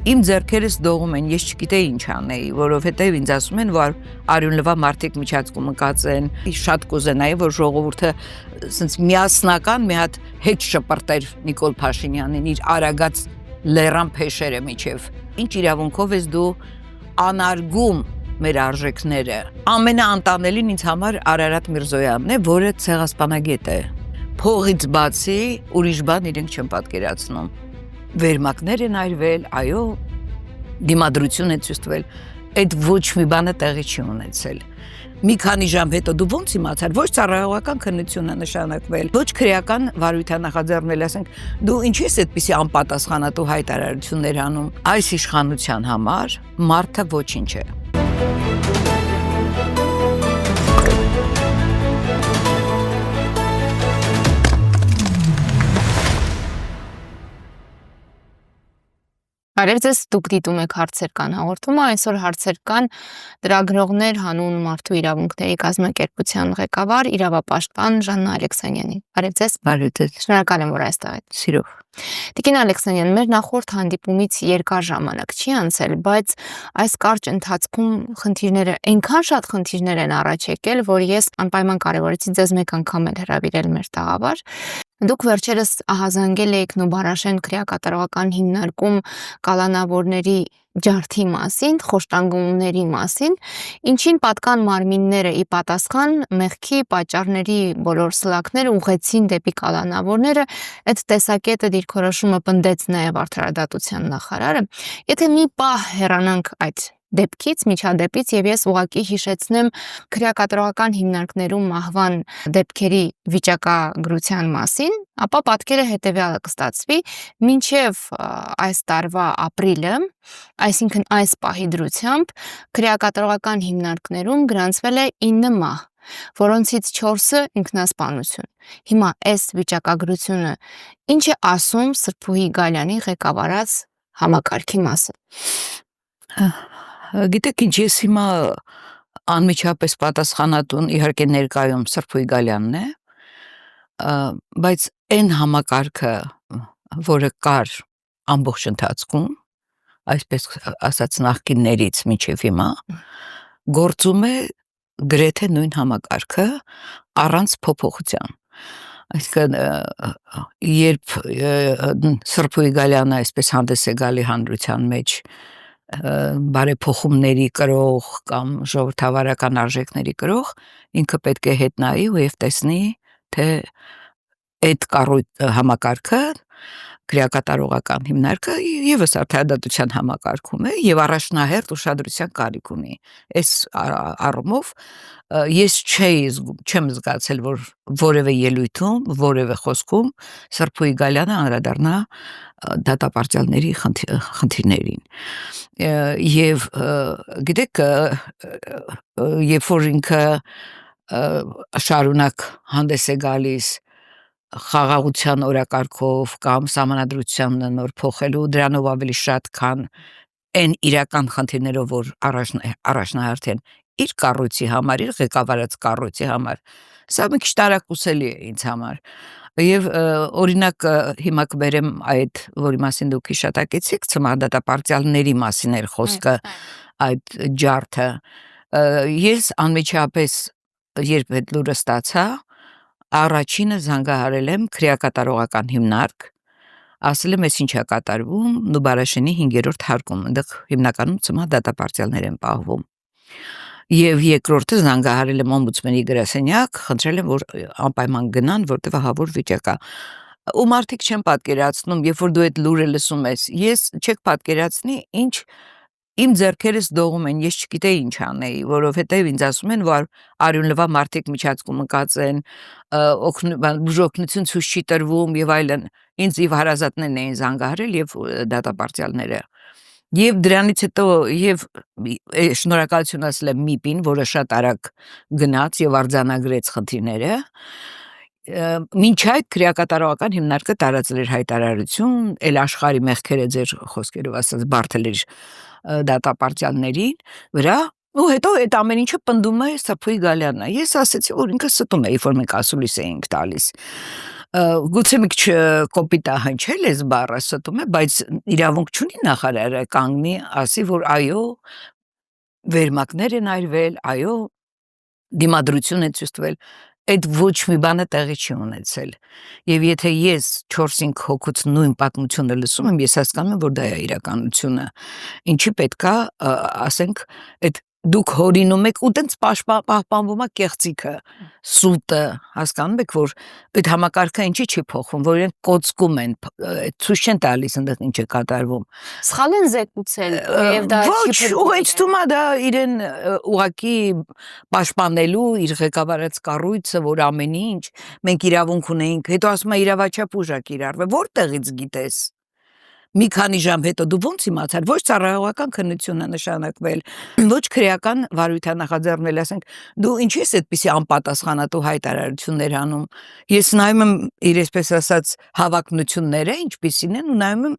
Իմ ձեռքերս դողում են, ես չգիտեի ինչ անեի, որովհետև ինձ ասում են, որ արյունլվա մարդիկ միջածկում ընկած են, շատ կուզենայի, որ ժողովուրդը սենց միասնական մի հատ հետ շպրտեր Նիկոլ Փաշինյանին իր արագած լեռան փեշերը միջև։ Ինչ իրավունքով ես դու անարգում մեր արժեքները։ Ամենաանտանելին ինձ համար Արարատ Միրզոյանն է, որը ցեղասպանագետ է։ Փողից բացի ուրիշ բան իրենք չեն պատկերացնում։ Վերմակներ են այրվել, այո, դիմադրություն է ցույց տվել, այդ ոչ մի բանը տեղի չի ունեցել։ Մի քանի ժամ հետո դու ո՞նց իմացար, ոչ ծառայողական քննություն է նշանակվել, ոչ քրեական վարույթ է նախաձեռնել, ասենք, դու ինչի՞ ես այդպիսի անպատասխանատու հայտարարություններ անում։ Այս իշխանության համար մարդը ոչինչ է։ Արև ձեզ դուք դիտում եք հարցեր կան հաղորդումը, այսօր հարցեր կան լրագրողներ հանուն մարդու իրավունքների կազմակերպության ղեկավար իրավապաշտպան Ժաննա Ալեքսանյանին։ Արև ձեզ։ Բարև ձեզ։ Շնորհակալ եմ, որ այստեղ եք։ Սիրով։ Տիկին Ալեքսանյան, մեր նախորդ հանդիպումից երկար ժամանակ չի անցել, բայց այս կարճ ընթացքում խնդիրները, այնքան շատ խնդիրներ են առաջ եկել, որ ես անպայման կարևորեցի ձեզ մեկ անգամ էլ հրավիրել մեր տաղավար։ Դուք վերջերս ահազանգել եք Նուբարաշեն քրեակատարողական հիմնարկում կալանավորների ջարդի մասին, խոշտանգումների մասին, ինչին պատկան մարմինները ի պատասխան մեղքի պատճառների բոլոր սլաքները ուղղեցին դեպի կալանավորները, այդ տեսակետը դիրքորոշումը պնդեց նաև Արդարադատության նախարարը։ Եթե մի պահ հեռանանք այդ դեպքից, միջադեպից եւ ես ուղղակի հիշեցնեմ քրեակատարողական հիմնարկներում մահվան դեպքերի վիճակագրության մասին, ապա պատկերը հետեւյալը կստացվի. մինչև այս տարվա ապրիլը, այսինքն այս պահի դրությամբ, քրեակատարողական հիմնարկներում գրանցվել է 9 մահ, որոնցից 4-ը ինքնասպանություն։ Հիմա այս վիճակագրությունը ինչ է ասում Սրփուհի Գալյանի ղեկավարած համակարգի մասին։ Գիտեք ինչ, ես հիմա անմիջապես պատասխանատուն իհարկե ներկայում Սրփուհի Գալյանն է, բայց այն համակարգը, որը կար ամբողջ ընթացքում, այսպես ասած նախկիններից մինչև հիմա, գործում է գրեթե նույն համակարգը առանց փոփոխության։ Այսինքն երբ Սրփուհի Գալյանը այսպես հանդես է գալի հանրության մեջ բարեփոխումների կրող կամ ժողովրդավարական արժեքների կրող, ինքը պետք է հետ նայի ու տեսնի, թե այդ համակարգը քրեակատարողական հիմնարկը եւս Արդարադատության համակարգում է եւ առաջնահերթ ուշադրության կարիք ունի։ Այս առումով ես չեմ զգացել, որ որևէ ելույթում, որևէ խոսքում Սրփուհի Գալյանը անդրադառնա դատապարտյալների խնդիրներին։ Եվ գիտեք, երբ որ ինքը շարունակ հանդես է գալիս խաղաղության օրակարգով կամ սահմանադրության նոր փոխելու, դրանով ավելի շատ, քան այն իրական խնդիրներով, որ առաջնահերթ են իր կառույցի համար, իր ղեկավարած կառույցի համար, սա մի քիչ տարակուսելի է ինձ համար։ Եվ օրինակ հիմա կբերեմ այդ, որի մասին դուք հիշատակեցիք, ցմահդատապարտյալների մասին էր խոսքը, այդ ջարդը։ Ես անմիջապես, երբ այդ լուրը ստացա, առաջինը զանգահարել եմ քրեակատարողական հիմնարկ, ասել եմ, ես ինչ է կատարվում Նուբարաշենի 5-րդ հարկում, այնտեղ հիմնականում ցմահդատապարտյալներ են պահվում։ Եվ երկրորդը զանգահարել եմ օմբուդսմենի գրասենյակ, խնդրել եմ, որ անպայման գնան, որտեղ ահավոր վիճակ է։ Ու մարդիկ չեն պատկերացնում, երբ որ դու այդ լուրը լսում ես, ես չեք պատկերացնի, ինչ իմ ձեռքերս դողում են, ես չգիտեի ինչ անեի, որովհետև ինձ ասում են, որ արյունլվա մարդիկ միջածկում ընկած են, բուժօգնություն ցույց չի տրվում եւ այլն։ Ինձ եւ հարազատներն էին զանգահարել եւ դատապարտյալները։ Եվ դրանից հետո եւ շնորհակալություն ասել եմ ՄԻՊ-ին, որը շատ արագ գնաց եւ արձանագրեց խնդիրները։ Մինչ այդ քրեակատարողական հիմնարկը տարածել էր հայտարարություն, ել աշխարհի մեղքերը ձեր խոսքերով ասած բարթել էր դատապարտյալներին վրա, ու հետո այդ ամեն ինչը պնդում է Սրփուհի Գալյանը։ Ես ասեցի, որ ինքը ստում է, որ մենք ասուլիս էինք տալիս։ գուցե մի քիչ կոպիտ է հնչել էս բառը ստում է, բայց իրավունք չունի նախարարը կանգնի, ասի, որ այո, վերմակներ են այրվել, այո, դիմադրություն է ցույց տվել, այդ ոչ մի բանը տեղի չի ունեցել։ Եվ եթե ես 4-5 հոգուց նույն պատմությունը լսում եմ, ես հասկանում եմ, որ դա է իրականությունը։ Ինչի պետքա, ասենք, այդ դուք հորինում եք ու տենց պահպանվում է կեղծիքը, սուտը, հասկանում եք, որ այդ համակարգը ինչի չի փոխվում, որ իրենք կոծկում են, ցույց չեն տալիս այնտեղ ինչ է կատարվում։ Սխալ են զեկուցել, եւ դա Ոչ, ուղղակի թվում է դա իրեն ուղղակի պաշտպանելու իր ղեկավարած կառույցը, որ ամեն ինչ մենք իրավունք ունենք, հետո ասում է իրավաչափ ուժ է կիրառվել, որտեղից գիտես։ Մի քանի ժամ հետո դու ո՞նց իմացար, ոչ ծառայողական քննություն է նշանակվել, ոչ քրեական վարույթ է նախաձեռնել, ասենք, դու ինչի՞ ես այդպիսի անպատասխանատու հայտարարություններ անում։ Ես նայում եմ իր այսպես ասած հավակնությունները, ինչպիսին են, ու նայում եմ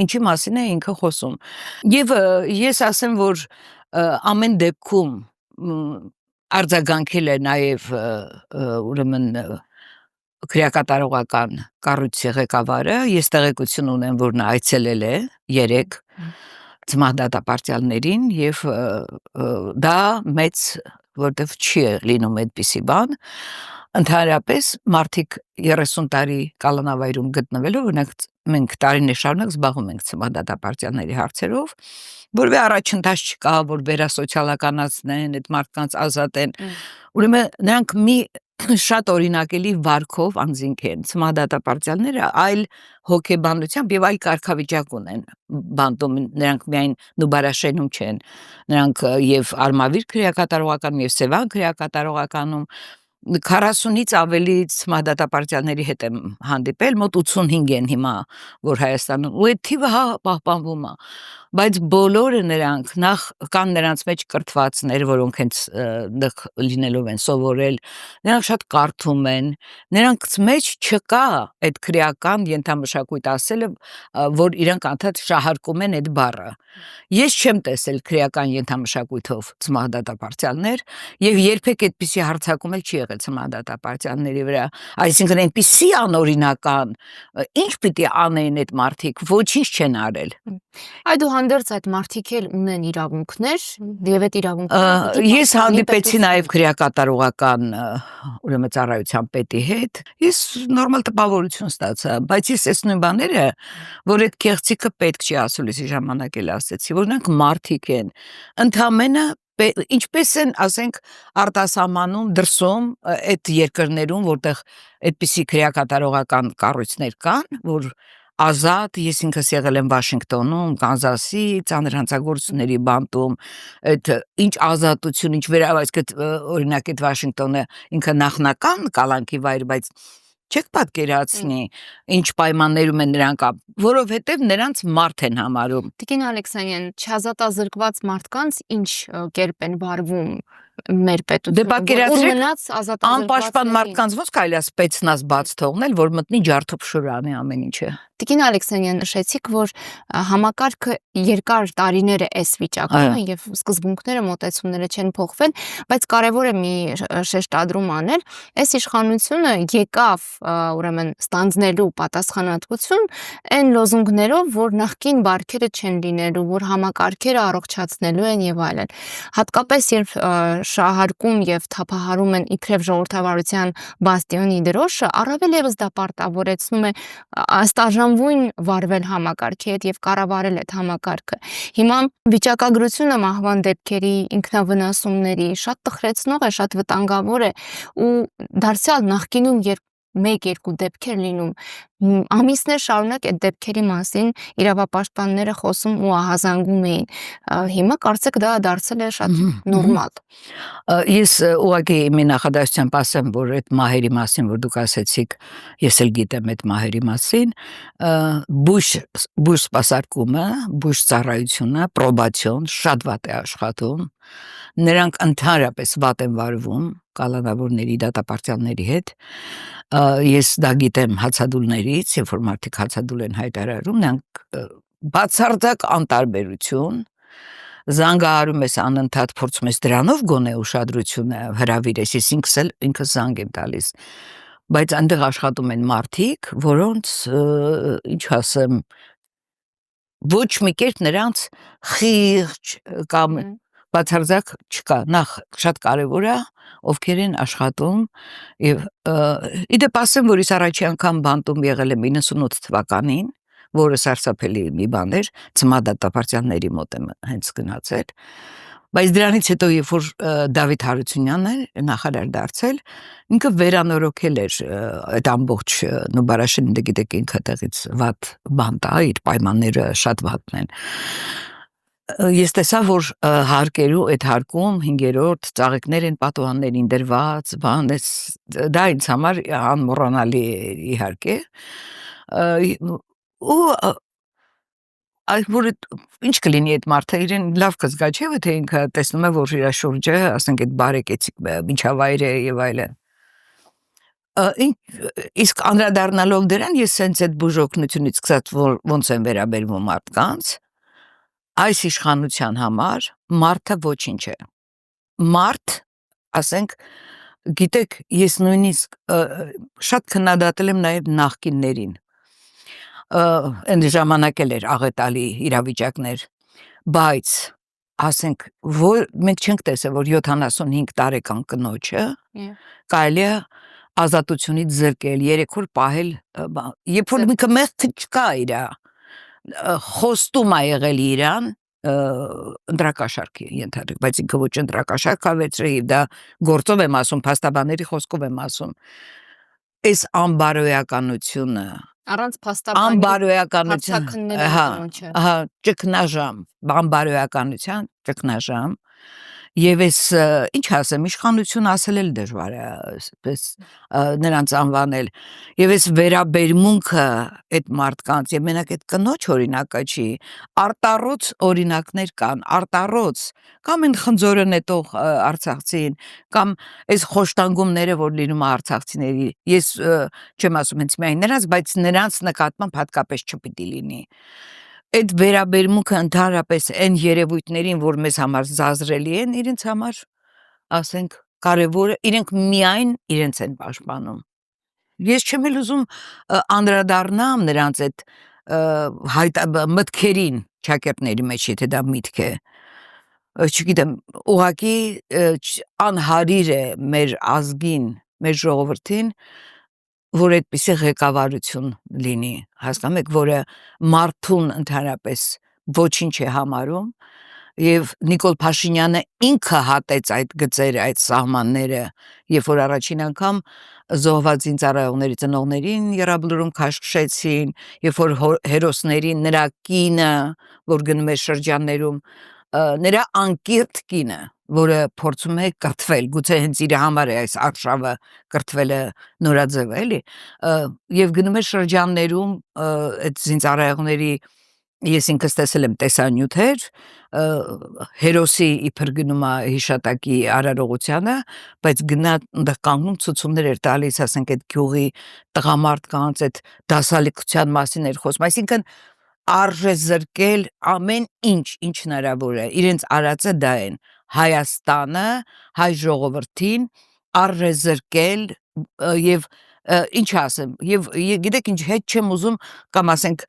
ինչի մասին է ինքը խոսում։ Եվ ես ասեմ, որ ամեն դեպքում արձագանքել է նաև ուրեմն քրեակատարողական կառույցի ղեկավարը, ես տեղեկություն ունեմ, որ նա այցելել է 3 ծմահդատապարտյալներին եւ դա մեծ, որտեվ չի լինում այդպիսի բան, ընդհանրապես մարդիկ 30 տարի կալանավայրում գտնվելով, օրինակ մենք տարիներ շարունակ զբաղվում ենք ծմահդատապարտյալների հարցերով, որովհետեւ առաջընթաց չկա, որ վերասոցիալականացնեն, այդ մարդկանց ազատեն։ Ուրեմն նրանք մի շատ օրինակելի վարքով անձինք են, ծմահդատապարտյալները այլ հոգեբանությամբ եւ այլ կարգավիճակ ունեն բանտում, նրանք միայն նուբարաշենում չեն, նրանք եւ արմավիր քրեակատարողական եւ սևան քրեակատարողականում 40-ից ավելի ծմահդատապարտյալների հետ եմ հանդիպել, մոտ 85 են հիմա, որ Հայաստանում, ու այդ թիվը պահպանվում է, բայց բոլորը նրանք նախ կան նրանց մեջ կրթվածներ, որոնք հենց լինելով են սովորել, նրանք շատ կարդում են, նրանց մեջ չկա այդ քրեական ենթամշակույթ ասելը, որ իրենք անդադ շահարկում են այդ բառը։ Ես չեմ տեսել քրեական ենթամշակույթով ծմահդատապարտյալներ եւ երբեք այդպիսի հարձակում էլ չի եղել ծմահդատապարտյալների վրա, այսինքն այնպիսի անօրինական, ինչ պիտի անեն այդ մարդիկ, ոչինչ չեն արել։ Այդուհանդերձ այդ մարդիկ էլ ունեն իրավունքներ եւ այդ իրավունքները ես հանդիպեցի նաեւ քրեակատարողական ուրեմն ծառայության պետի հետ, ես նորմալ տպավորություն ստացա, բայց ես այս նույն բաները, որ այդ կեղծիքը պետք չի ասուլիսի ժամանակ էլ ասեցի, որ նրանք մարդիկ են, ընդամենը ինչպես են, ասենք, արտասահմանում դրսում այդ երկրներում, որտեղ այդպիսի քրեակատարողական կառույցներ կան, որ ազատ, ես ինքս եղել եմ Վաշինգտոնում, Կանզասի ծանր հանցագործությունների բանտում, այդ ինչ ազատություն, ինչ օրինակ այդ Վաշինգտոնը ինքը նախնական կալանքի վայր, բայց չեք պատկերացնի ինչ պայմաններում են նրանք, որովհետև նրանց մարդ են համարում։ Տիկին Ալեքսանյան, չազատազրկված մարդկանց ինչ կերպ են վարվում մեր պետությունը, անպաշտպան մարդկանց ոնց կարելի է սպեցնազ բաց թողնել, որ մտնի ջարդը փշուրանի ամեն ինչը։ Տիկին Ալեքսանյան, նշեցիք, որ համակարգը երկար տարիներ է այս վիճակում եւ սկզբունքները, մոտեցումները չեն փոխվել, բայց կարեւոր է մի շեշտադրում անել, այս իշխանությունը եկավ ուրեմն ստանձնելու պատասխանատվություն այն լոզունգներով, որ նախկին բարքերը չեն լինելու, որ համակարգերը առողջացնելու են եւ այլն։ Հատկապես երբ շահարկում եւ թափահարում են իբրև ժողովրդավարության բաստիոնի դրոշը, առավել եւս դա պարտավորեցնում է ըստաժանվույն վարվել համակարգի հետ եւ կառավարել այդ համակարգը։ Հիմա վիճակագրությունը մահվան դեպքերի, ինքնավնասումների շատ տխրեցնող է, շատ վտանգավոր է ու դարձյալ նախկինում երբ 1-2 դեպքեր լինում, ամիսներ շարունակ այդ դեպքերի մասին իրավապաշտպանները խոսում ու ահազանգում էին։ Հիմա կարծեք դա դարձել է շատ նորմալ։ Ես ուղղակի մի նախադասությամբ ասեմ, որ այդ մահերի մասին, որ դուք ասեցիք, ես էլ գիտեմ այդ մահերի մասին, բուժ սպասարկումը, բուժ ծառայությունը, պրոբացիոն շատ վատ է աշխատում, նրանք ընդհանրապես վատ են վարվում կալանավորների, դատապարտյալների հետ, ես դա գիտեմ հացադուլներից, երբ որ մարդիկ հացադուլ են հայտարարում, նրանք բացարձակ անտարբերություն, զանգահարում ես անընդհատ, փորձում ես դրանով գոնե ուշադրությունը հրավիրես, ես ինքս զանգ եմ տալիս, բայց այնտեղ աշխատում են մարդիկ, որոնց ինչ ասեմ, ոչ մի կերպ նրանց խիղճ կամ բացարձակ չկա, նախ շատ կարևոր է ովքեր են աշխատում եւ իդեպ ասեմ, որ ես առաջի անգամ բանտում եղել եմ 98 թվականին, որը սարսափելի մի բան էր, ծմադատապարտյանների մոտ եմ հենց գնացել, բայց դրանից հետո երբ որ Դավիթ Հարությունյանն է նախարար դարձել, ինքը վերանորոգել էր այդ ամբողջ Նուբարաշենը, գիտեք, ինքը տեղից վատ բան տա, իր պայմանները շատ վատն են։ Ես տեսա, որ հարկերու այդ հարկում 5-րդ ծաղիկներ են պատուհաններին դրված, բան, դա ինձ համար անմոռանալի իհարկե։ Ու Այդ որ ինչ կլինի այդ մարդը իրեն լավ կզգա չէ, թե ինքը տեսնում է, որ իր շուրջը, ասենք այդ բարեկեցիկ միջավայր է եւ այլն։ Իսկ անդրադառնալով դրան, ես սենց այդ բուժօգնությունից սկսած ոնց են վերաբերվում մարդկանց, այս իշխանության համար մարդը ոչինչ է։ Մարդ, ասենք, գիտեք, ես նույնիսկ շատ քննադատել եմ նաեւ նախկիններին։ Այն ժամանակ էլ էր աղետալի իրավիճակներ, բայց ասենք, որ մենք չենք տեսել, որ 75 տարեկան կնոջը կարելի է ազատությունից զրկել, 3 օր պահել, երբ որ ինքը մեղքը չկա իրա, խոստում է եղել իրան, ընտրակաշարքի ենթադրել, բայց ինքը ոչ ընտրակաշարք ավեցրել, դա գործով եմ ասում, փաստաբանների խոսքով եմ ասում, այս անբարոյականությունը, առանց փաստաբանի հարցաքննելու ճգնաժամ, անբարոյականության ճգնաժամ, եւ այս ինչ ասեմ, իշխանություն ասել էլ դժվար է, այսպես նրանց անվանել, եւ այս վերաբերմունքը այդ մարդկանց, եւ մենակ այդ կնոջ օրինակը չի, արտառոց օրինակներ կան, արտառոց, կամ են խնձորը նետող արցախցին, կամ այս խոշտանգումները, որ լինում է արցախցիների, ես չեմ ասում հենց միայն նրանց, բայց նրանց նկատմամբ հատկապես չպիտի լինի։ Այդ վերաբերմունքը ընդհանրապես այն երևույթներին, որ մեզ համար զազրելի են, իրենց համար, ասենք, կարևորը, իրենք միայն իրենց են պաշտպանում։ Ես չեմ էլ ուզում անդրադառնամ նրանց այդ մտքերին, ճակերտների մեջ, եթե դա միտք է, չգիտեմ, ուղղակի անհարիր է մեր ազգին, մեր ժողովրդին, որ այդպիսի ղեկավարություն լինի, հասկանում եք, որը մարդուն ընդհանրապես ոչինչ է համարում, եւ Նիկոլ Փաշինյանը ինքը հատեց այդ գծերը, այդ սահմանները, երբ որ առաջին անգամ զոհված զինծառայողների ծնողներին եռաբլուրում քաշքշեցին, երբ որ հերոսներին նրա կինը, որ գնում է շրջաններում, նրա անկիրթ կինը, որը փորձում է կրթվել, գուցե հենց իր համար է այս արշավը կրթվելը նորաձև էլի, եւ գնում է շրջաններում այդ զինծառայողների, ես ինքս տեսել եմ տեսանյութեր, հերոսի իբր գնում է հիշատակի արարողությանը, բայց գնա այնտեղ կանգնում ցուցումներ էր տալիս, ասենք այդ գյուղի տղամարդկանց այդ դասալիքության մասին էր խոսում, այսինքն արժե զրկել ամեն ինչ հնարավոր է, իրենց արածը դա են, Հայաստանը, հայ ժողովրդին արժե զրկել եւ ինչ ասեմ, եւ գիտեք ինչ հետ չեմ ուզում, կամ ասենք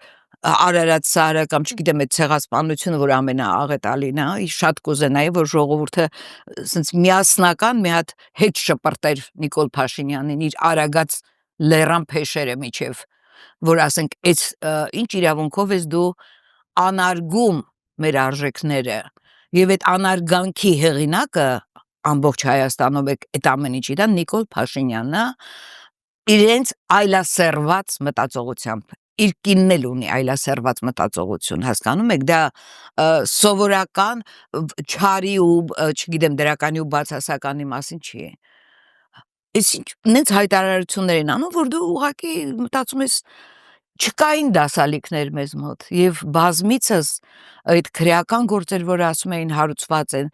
Արարատ Սարը կամ չգիտեմ այդ ցեղասպանությունը, որ ամենաաղետալին է, շատ կուզենայի, որ ժողովուրդը ասենց միասնական մի հատ հետ շպրտեր Նիկոլ Փաշինյանին իր արագած լեռան փեշերը միջև, որ ասենք այս ինչ իրավունքով ես դու անարգում մեր արժեքները, եւ այդ անարգանքի հեղինակը ամբողջ Հայաստանում այդ ամեն ինչի դա Նիկոլ Փաշինյանն է, իրենց այլասերված մտածողությամբ, իր կինն էլ ունի այլասերված մտածողություն, հասկանում եք, դա սովորական չարի ու չգիտեմ դրականի ու բացասականի մասին չի։ Այս նենց հայտարարություններ են անում, որ դու ուղղակի մտածում ես չկային դասալիքներ մեզ մոտ եւ բազմիցս այդ քրեական գործեր, որ ասում էին հարուցված են,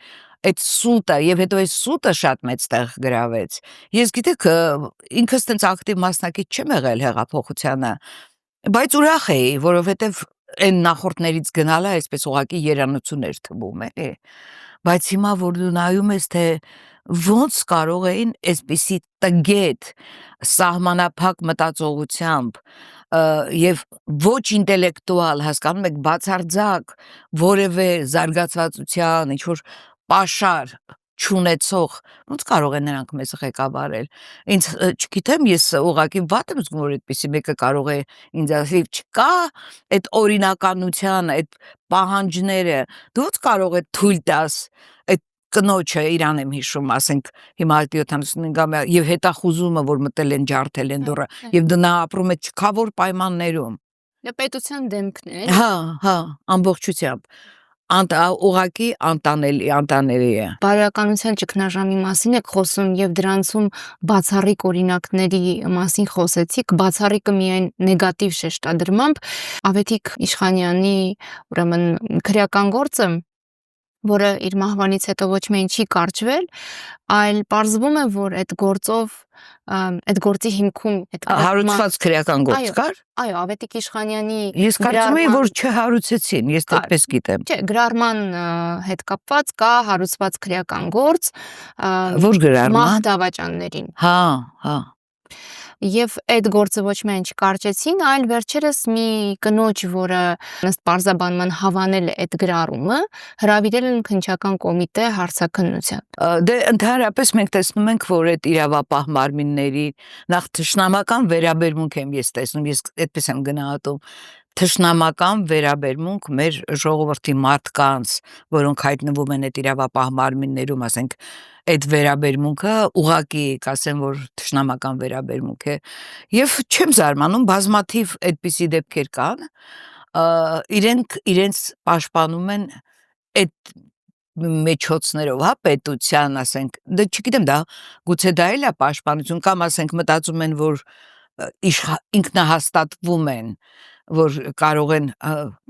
այդ սուտը եւ հետո այս սուտը շատ մեծ տեղ գրավեց։ Ես գիտեք, ինքս տենց ակտիվ մասնակից չեմ եղել հեղափոխությանը, բայց ուրախ էի, որովհետեւ այն նախորդներից գնալը այսպես ուղղակի երանություններ թվում է, բայց հիմա որ դու նայում ես թե ոնց կարող էին այսպիսի տգետ սահմանափակ մտածողությամբ եւ ոչ ինտելեկտուալ հասկանում եք բացարձակ որևէ զարգացվածության ինչ որ պաշար չունեցող ոնց կարող են նրանք մեզ ղեկավարել ինձ չգիտեմ ես ուղղակի վատ եմ զգում որ այդպիսի մեկը կարող է ինձ ասել չկա այդ օրինականության այդ պահանջները դու ոնց կարող է թույլ տաս այդ կնոջը իրան եմ հիշում ասենք հիմա 75-ամյա եւ հետախուզումը որ մտել են ջարդել են դուռը եւ նա ապրում է չքավոր պայմաններում պետության դեմքն է հա ամբողջությամբ ուղղակի անտանելի է բարոյականության ճգնաժամի մասին եք խոսում եւ դրանցում բացառիկ օրինակների մասին խոսեցիք բացառիկը միայն նեգատիվ շեշտադրմամբ Ավետիք Իշխանյանի ուրեմն քրեական գործը որը իր մահվանից հետո ոչ միայն չի կարճվել, այլ պարզվում է, որ այդ գործով, այդ գործի հիմքում հարուցված քրեական գործ կար։ Այո, Ավետիք Իշխանյանի Ես կարծում եմ, որ չհարուցեցին, ես այդպես գիտեմ։ Չէ, գրառման հետ կապված կա հարուցված քրեական գործ, որ գրառման մահ դավաճաններին։ Հա։ Եվ այդ գործը ոչ միայն չկարճեցին, այլ վերջերս մի կնոջ, որը ըստ պարզաբանման հավանել է այդ գրառումը, հրավիրել են քննչական կոմիտե հարցաքննության։ Դե ընդհանրապես մենք տեսնում ենք, որ այդ իրավապահ մարմինների նախ թշնամական վերաբերմունք եմ ես տեսնում, ես այդպես եմ գնահատում թշնամական վերաբերմունք մեր ժողովրդի մարդկանց, որոնք հայտնվում են այդ իրավապահ մարմիններում, ասենք այդ վերաբերմունքը ուղղակի կասեմ, որ թշնամական վերաբերմունք է եւ չեմ զարմանում բազմաթիվ այդպիսի դեպքեր կան իրենց պաշտպանում են այդ մեջոցներով, հա, պետության, ասենք, դե չգիտեմ դա, գուցե դա էլ է պաշտպանություն կամ ասենք մտածում են, որ ինքնահաստատվում են, որ կարող են,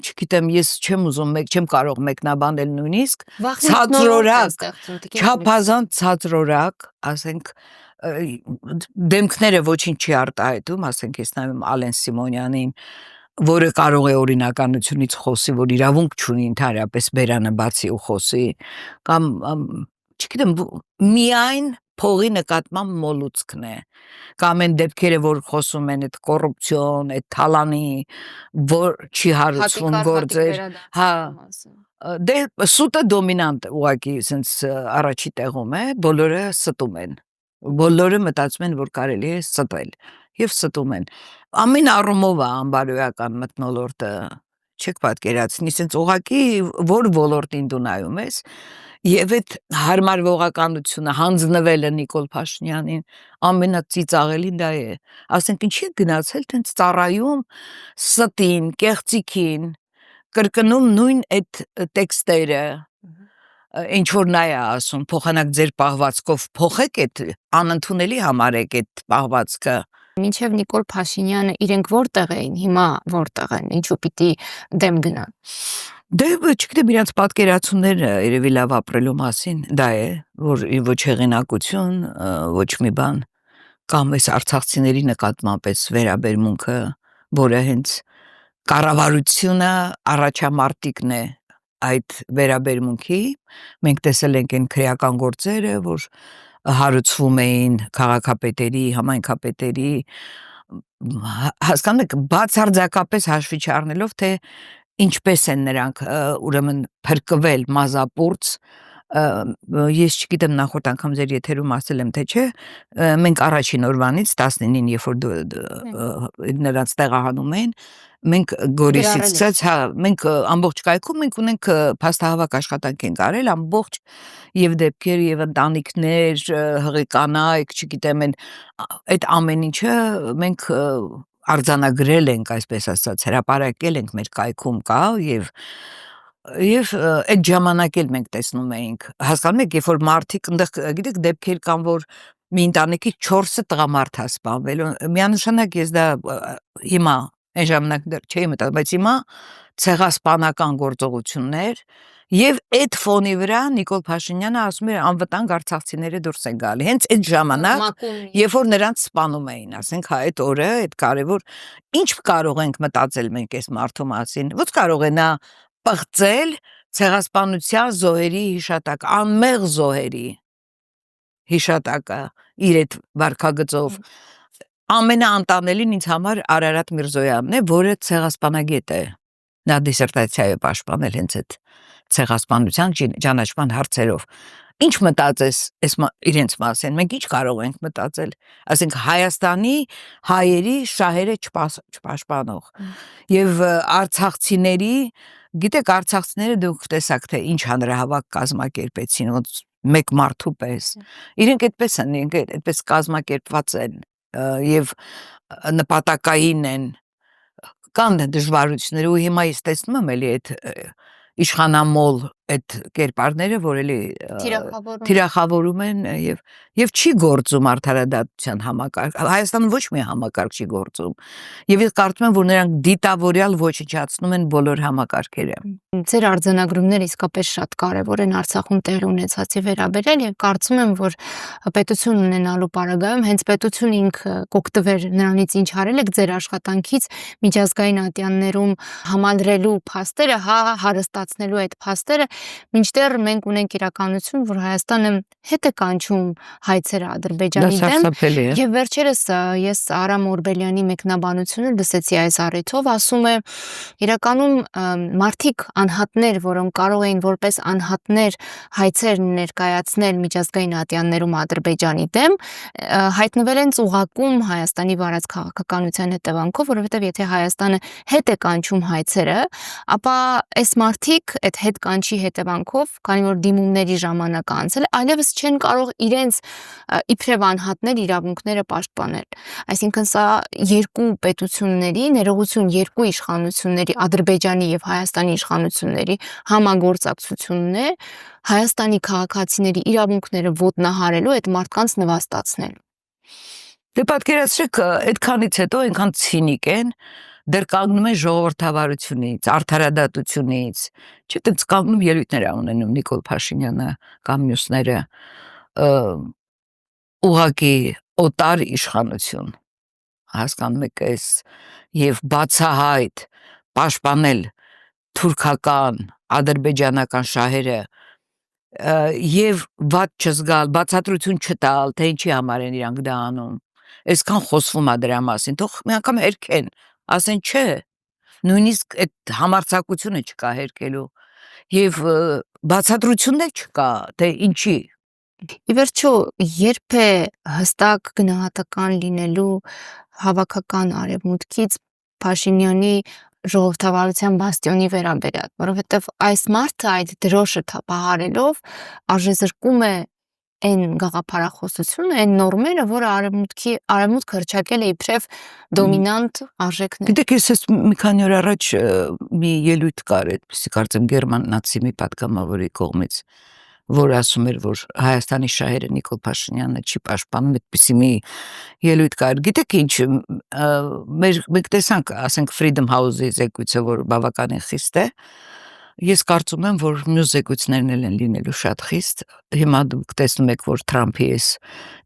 չգիտեմ, ես չեմ կարող մեկնաբանել նույնիսկ, ցածրորակ, չափազանց ցածրորակ, ասենք, դեմքները ոչինչ չի արտահայտում, ասենք, ես նայում Ալեն Սիմոնյանին, որը կարող է օրինականությունից խոսի, որ իրավունք չունի ընդհանրապես բերանը բացի ու խոսի, կամ, չգիտեմ, միայն փողի նկատմամբ մոլուցքն է, կամ են դեպքերը, որ խոսում են այդ կոռուպցիոն, այդ թալանի, որ չի հարուցվում գործեր, հա, դե սուտը դոմինանտ ուղղակի սենց առաջի տեղում է, բոլորը ստում են, բոլորը մտածում են, որ կարելի է ստել եւ ստում են, ամեն առումով է անբարոյական մթնոլորտը, չեք պատկերացնի, սենց ուղղակի որ ոլորտին դու նայում ես, եւ այդ հարմարվողականությունը հանձնվելը Նիկոլ Փաշինյանին ամենածիծաղելին դա է, ասենք ինչի է գնացել տենց ծառայում ստին, կեղծիքին, կրկնում նույն այդ տեքստերը, ինչ որ նա է ասում, փոխանակ ձեր պահվածքով փոխեք այդ անընդունելի համարեք այդ պահվածքը Մինչև Նիկոլ Փաշինյանը իրենք որտեղ էին, հիմա որտեղ են, ինչու պիտի դեմ գնան։ Դե չգիտեմ իրանց պատկերացումները երևի լավ ապրելու մասին, դա է, որ ոչ հեղինակություն, ոչ մի բան, կամ այս արցախցիների նկատմամբ այս վերաբերմունքը, որը հենց կառավարությունը առաջամարտիկն է այդ վերաբերմունքի, մենք տեսել ենք այն քրեական գործերը, որ հարուցվում էին քաղաքապետերի, համայնքապետերի, հասկանում եք, բացարձակապես հաշվի չառնելով, թե ինչպես են նրանք ուրեմն փրկվել մազապուրծ, ես չգիտեմ նախորդ անգամ ձեր եթերում ասել եմ, թե չէ, մենք առաջին օրվանից 19-ին, երբ որ նրանց տեղահանում էին, մենք Գորիսից սկսած, հա, մենք ամբողջ կայքում մենք ունենք փաստահավաք աշխատանք ենք արել, ամբողջ եւ դեպքեր եւ ընտանիքներ, հղի կանայք, չգիտեմ, այդ ամեն ինչը մենք արձանագրել ենք, այսպես ասած, հրապարակել ենք մեր կայքում կա եւ այդ ժամանակ էլ մենք տեսնում էինք, հասկանում եք, երբ որ մարդիկ այնտեղ, գիտեք, դեպքեր կան, որ մի ընտանիքի 4 տղամարդ է սպանվել, միանշանակ ես դա հիմա այն ժամանակ դեռ չէի մտածում, բայց հիմա ցեղասպանական գործողություններ եւ այդ ֆոնի վրա Նիկոլ Փաշինյանը ասում է անվտանգ արցախցիները դուրս են գալի հենց այդ ժամանակ երբ որ նրանց սպանում էին ասենք հա այդ օրը այդ կարևոր ինչ կարող ենք մտածել մենք այս մարդու մասին ո՞նց կարող է նա պղծել ցեղասպանության զոհերի հիշատակ անմեղ զոհերի հիշատակը իր այդ վարքագծով ամենաանտանելին ինձ համար Արարատ Միրզոյանն է, որը ցեղասպանագետ է։ Նա դիսերտացիա է պաշտպանել հենց այդ ցեղասպանության ճանաչման հարցերով։ Ինչ մտածես այս իրենց մասին, մենք ինչ կարող ենք մտածել, ասենք Հայաստանի հայերի շահերը չպաշտպանող եւ արցախցիների, գիտեք, արցախցիները դուք տեսաք թե ինչ հանրահավաք կազմակերպեցին, ոնց մեկ մարդու պես։ Իրենք այդպես են, իրենք այդպես կազմակերպված են եւ նպատակային են կան դժվարություններ ու հիմա ես տեսնում եմ էլի այդ իշխանամոլ այդ կերպարները որ էլի թիրախավորում են եւ չի գործում արդարադատության համակարգ Հայաստանը ոչ մի համակարգ չի գործում եւ ես կարծում եմ որ նրանք դիտավորյալ ոչնչացնում են բոլոր համակարգերը ձեր արձանագրումները իսկապես շատ կարեւոր են Արցախում տեղ ունեցածի վերաբերել եւ կարծում եմ որ պետություն ունենալու պարագայում հենց պետությունը ինքը կօգտվեր նրանից ինչ արել եք ձեր աշխատանքից միջազգային ատյաններում համալրելու փաստերը հարստացնելու այդ փաստերը մինչդեռ մենք ունենք իրականություն որ Հայաստանը հետ է կանչում հայցերը Ադրբեջանի դեմ եւ վերջերս ես Արամ Օրբելյանի մեկնաբանությունը լսեցի այս առիթով ասում է իրականում մարդիկ անհատներ որոնք կարող էին որպես անհատներ հայցեր ներկայացնել միջազգային ատյաններում Ադրբեջանի դեմ հայտնվել են ծուղակում Հայաստանի վարած քաղաքականության հետևանքով որովհետեւ եթե Հայաստանը հետ է կանչում հայցերը ապա այս մարդիկ այդ հետ կանչի հետևանքով քանի որ դիմումների ժամանակ անցել այլևս չեն կարող իրենց իբրև անհատներ իրավունքները պաշտպանել այսինքն սա երկու պետությունների ներողություն երկու իշխանությունների Ադրբեջանի եւ Հայաստանի իշխանությունների համագործակցությունն է Հայաստանի քաղաքացիների իրավունքները ոտնահարելու այդ մարդկանց նվաստացնելու Դե պատկերացրեք այդքանից հետո այնքան ցինիկ են դեռ կանգնում են ժողովրդավարությունից, արդարադատությունից, չէ՞ դից կանգնում ելույթներ ունենում Նիկոլ Փաշինյանը կամ մյուսները ուղղակի օտար իշխանություն հասկանում եք այս եւ բացահայտ պաշտպանել թուրքական, ադրբեջանական շահերը եւ ված չզգալ, բացատրություն չտալ, թե ինչի համար են իրանք դա անում։ Այսքան խոսվում է դրա մասին, թող մի անգամ հերքեն, ասեն չէ, նույնիսկ այդ համարձակությունը չկա հերքելու եւ բացատրությունն էլ չկա, թե ինչի։ Ի վերջո, երբ է հստակ գնահատական լինելու հավաքական արևմուտքից Փաշինյանի ժողովրդավարության բաստիոնի վերաբերյալ, որովհետև այս մարդը այդ դրոշը թափահարելով արժեզրկում է այն գաղափարախոսությունը, այն նորմերը, որը արևմուտքը հռչակել է իբրև դոմինանտ արժեքներ։ Գիտեք, ես մի քանի օր առաջ մի ելույթ կար, այդպեսի կարծեմ գերմանացի մի պատգամավորի կողմից, որ ասում էր, որ Հայաստանի շահերը Նիկոլ Փաշինյանը չի պաշտպանում, այդպիսի մի ելույթ կար։ Գիտեք ինչ, մենք տեսանք, ասենք Freedom House-ի զեկույցը, որ բավականին խիստ է, ես կարծում եմ, որ մյուս զեկույցներն են լինելու շատ խիստ։ Հիմա դուք տեսնում եք, որ Թրամփի այս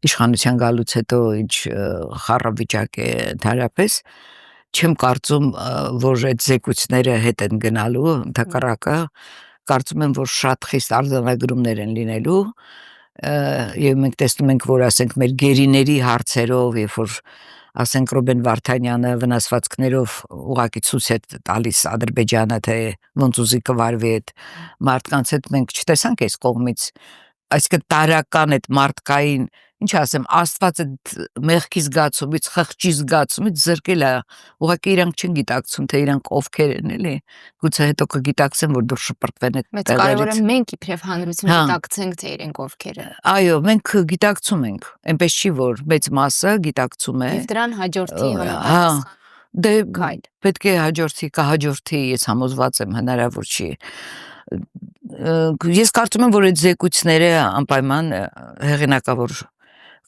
իշխանության գալուց հետո ինչ խառը վիճակ է ընդհանրապես, չեմ կարծում, որ այդ զեկույցները հետ են գնալու, ընդհակառակը կարծում եմ, որ շատ խիստ արձանագրումներ են լինելու եւ մենք տեսնում ենք, որ ասենք մեր գերիների հարցերով, երբ որ ասենք Ռոբեն Վարդանյանը վնասվածքներով ուղղակի ցույց է տալիս Ադրբեջանը, թե ոնց ուզի կվարվի այդ մարդկանց հետ մենք չտեսանք այս կողմից, այսինքն տարական այդ մարդկային, ինչ ասեմ, Աստված այդ մեղքի զգացումից, խղճի զգացումից զրկել է, ուղղակի իրանք չեն գիտակցում, թե իրանք ովքեր են, էլի, գուցե հետո կգիտակցեն, որ դուք շպրտվեն այդ տեղերից։ Մեծ կարևորը մենք իբրև հանրություն գիտակցենք, թե իրենք ովքեր են։ Այո, մենք գիտակցում ենք, այնպես չի, որ մեծ մասը գիտակցում է։ Եվ դրան հաջորդի համապատասխան։ Դե պետք է հաջորդի, կհաջորդի, ես համոզված եմ, հնարավոր չի։ Ես կարծում եմ, որ այդ զեկույցները անպայման հեղինակավոր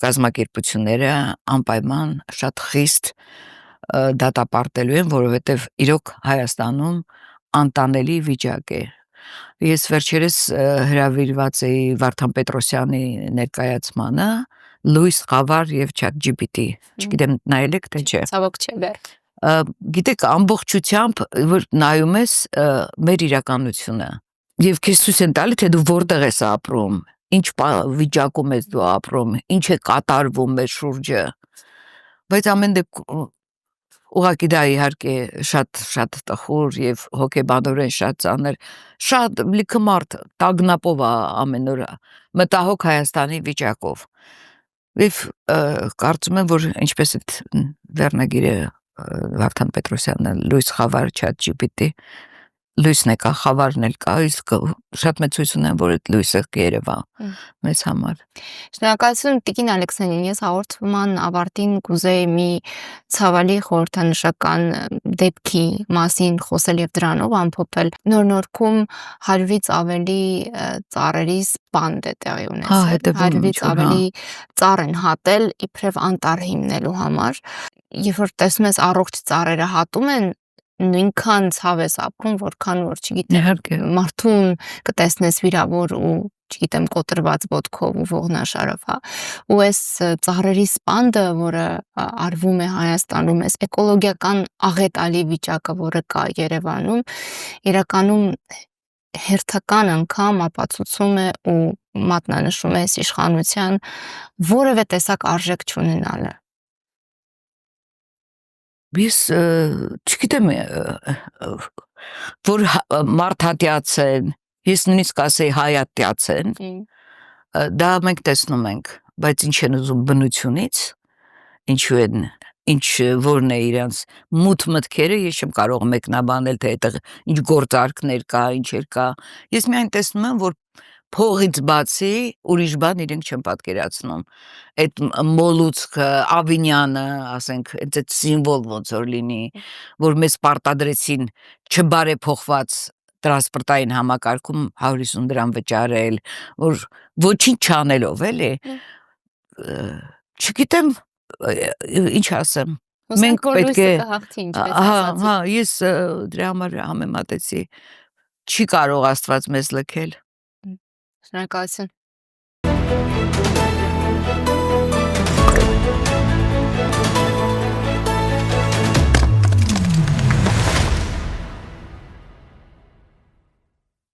կազմակերպությունները անպայման շատ խիստ դատապարտելու են, որովհետև իրոք Հայաստանում անտանելի վիճակ է։ Ես վերջերս հրավիրված էի Վարդան Պետրոսյանի ներկայացմանը լույս խավար եւ ChatGPT, չգիտեմ նայել եք թե չէ։ Ցավոք չէ դեռ։ Գիտեք, ամբողջությամբ որ նայում ես մեր իրականությունը եւ քեզ ցույց են տալի թե դու որտեղ ես ապրում, ինչ վիճակում ես դու ապրում, ինչ է կատարվում մեր շուրջը, բայց ամեն դեպքում ուղղակի դա իհարկե շատ տխուր եւ հոգեբանորեն շատ ծանր, շատ լիքը մարդ տագնապով ամեն օր մտահոգ Հայաստանի վիճակով։ Եվ կարծում եմ, որ ինչպես այդ վերնագիրը Վարդան Պետրոսյանը լույս խավար ChatGPT լույսն է կա, խավարն էլ կա, իսկ շատ մեծ հույս ունեմ, որ այդ լույսը կերևա մեզ համար։ Շնորհակալություն Տիկին Ալեքսանյան, ես հաղորդման ավարտին կուզեի մի ցավալի խորհրդանշական դեպքի մասին խոսել եւ դրանով ամփոփել։ Նոր-Նորքում 100-ից ավելի ծառերի սպանդ է տեղի ունեցել, 100-ից ավելի ծառ են հատել իբրև անտառ հիմնելու համար։ Երբ որ տեսնում ես առողջ ծառերը հատում են, նույնքան ցավ ես ապրում, որքան որ չգիտեմ, մարդուն կտեսնես վիրավոր ու չգիտեմ կոտրված ոտքով ու ողնաշարով, հա։ Ու այս ծառերի սպանդը, որը արվում է Հայաստանում, այս էկոլոգիական աղետալի վիճակը, որը կա Երևանում, իրականում հերթական անգամ ապացուցում է ու մատնանշում է այս իշխանության որևէ տեսակ արժեք չունենալը։ Ես չգիտեմ որ մարդատյաց են, ես նույնիսկ ասեի հայատյաց են, դա մենք տեսնում ենք, բայց ինչ են ուզում բնությունից, ինչու են, որն է իրանց մութ մտքերը, ես չեմ կարող մեկնաբանել, թե այդտեղ ինչ գործարքներ կա, ինչեր կա, ես միայն տեսնում եմ, որ փողից բացի ուրիշ բան իրենք չեն պատկերացնում։ Այդ մոլուցքը, Ավինյանը, ասենք, այդ սիմվոլ ոնց որ լինի, որ մեզ պարտադրեցին չբարեփոխված տրանսպորտային համակարգում 150 դրամ վճարել, որ ոչինչ չանելով, էլի։ Չգիտեմ ինչ ասեմ։ Մենք պետք է հաղթի, ինչպես ասացի։ Հա, ես դրա համար համեմատեցի։ Չի կարող Աստված մեզ լքել։ Շնորհակալություն։